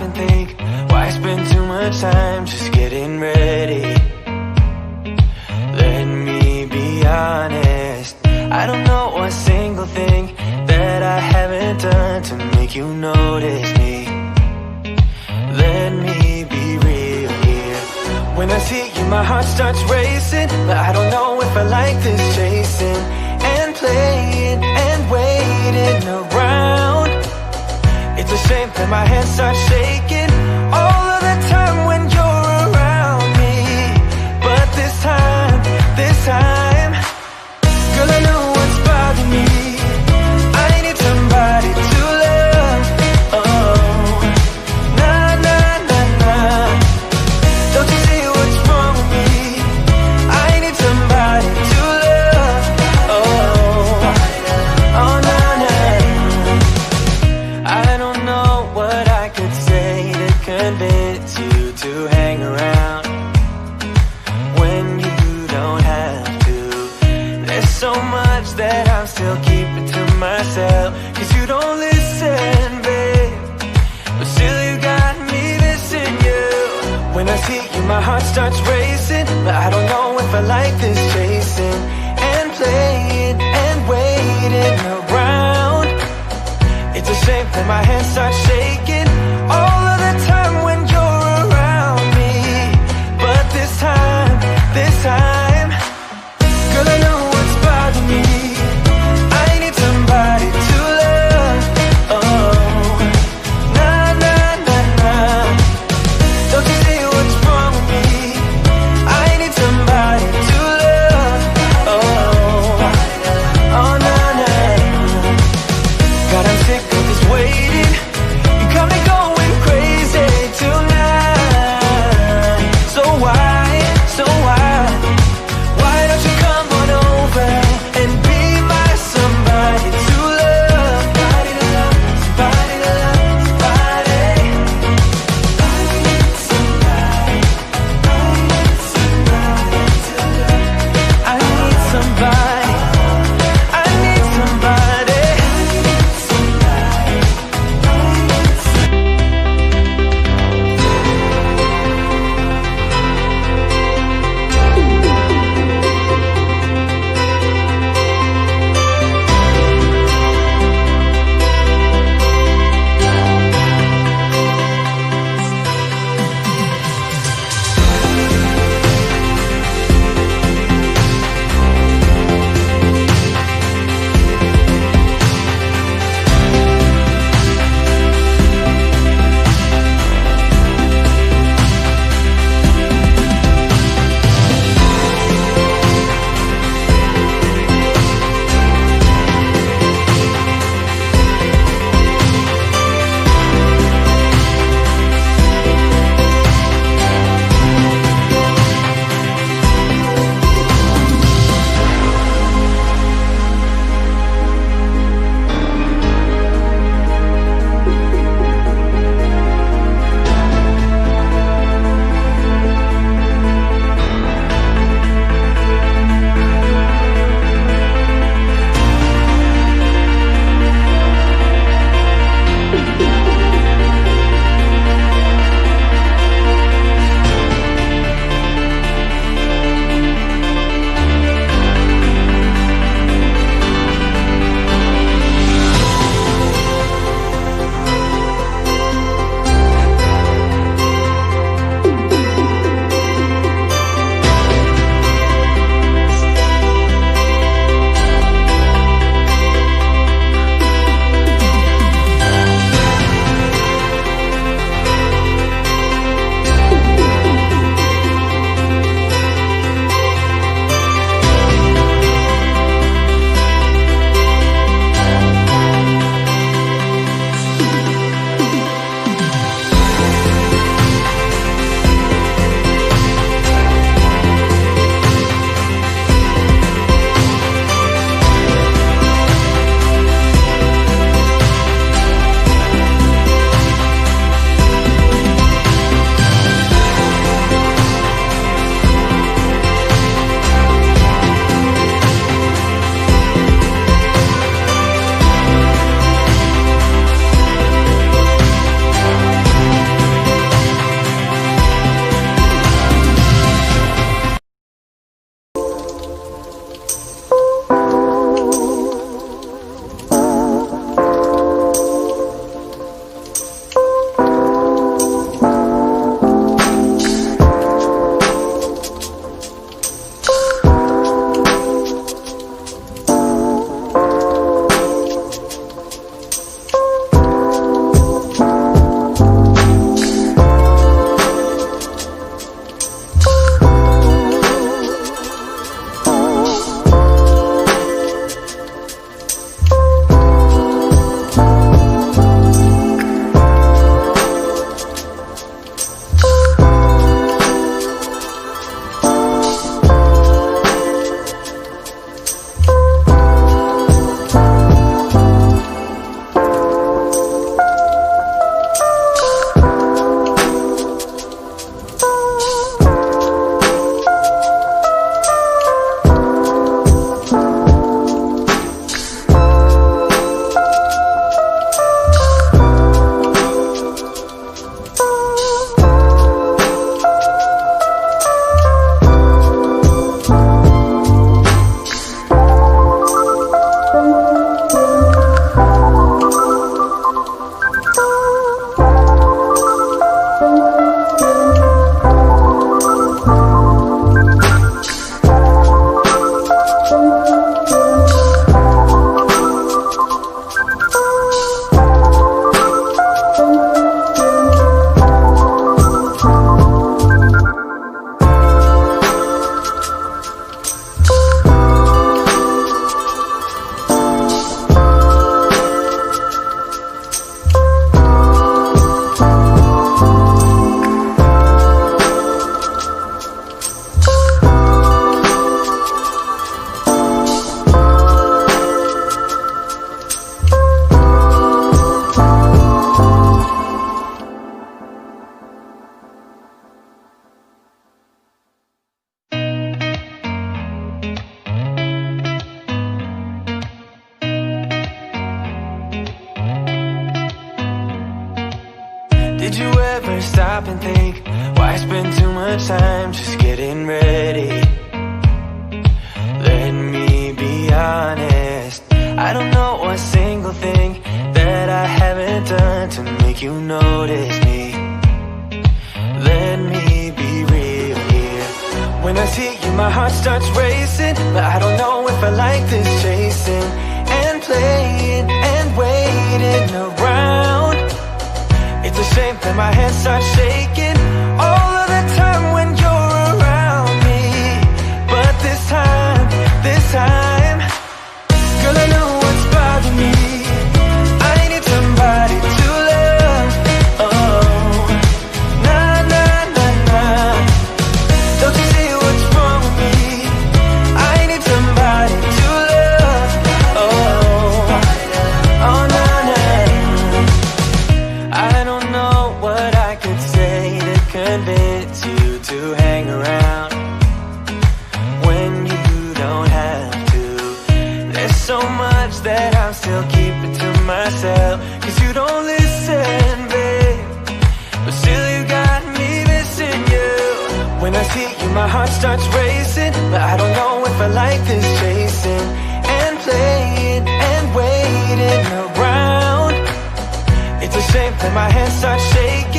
and think, why spend too much time just getting ready? Let me be honest, I don't know a single thing that I haven't done to make you notice me. Let me be real here. When I see you, my heart starts racing, but I don't know if I like this chasing and playing and waiting around. It's a shame that my hands start shaking all of the time when you're around me. But this time, girl, I know what's bothering me. I need somebody to love. Oh, nah, nah, nah, nah. Don't you see what's wrong with me? I need somebody to love. Oh, oh, nah, nah. I don't know what I could say to convince you to hang around when you don't have to. There's so much that I'm still keeping to myself, 'cause you don't listen, babe. But still you got me missing you. When I see you, my heart starts racing, but I don't know if I like this chasing and playing and waiting around. It's a shame that my hands start shaking all of the time when you're around me. But this time, girl, I know what's bothering me. I need somebody to love. Oh, nah, nah, nah, nah. Don't you see what's wrong with me? I need somebody to love. Oh, oh, nah, nah. God, I'm sick of this waiting. You come much, I'm just getting ready. Let me be honest, I don't know a single thing that I haven't done to make you notice me. Let me be real here. When I see you, my heart starts racing, but I don't know if I like this chasing and playing and waiting around. It's a shame that my hands start shaking all of the time when you're around me. But this time, girl, I know what's bothering me. I need somebody to love. Oh, nah, nah, nah, nah. Don't you see what's wrong with me? I need somebody to love. Oh, oh, nah, nah. I don't know what I could say to convince you to hang around when you don't have to. There's so much that I'm still keeping to myself, 'cause you don't listen, babe. But still you got me missing you. When I see you, my heart starts racing, but I don't know if I like this chasing and playing and waiting around. It's a shame that my hands start shaking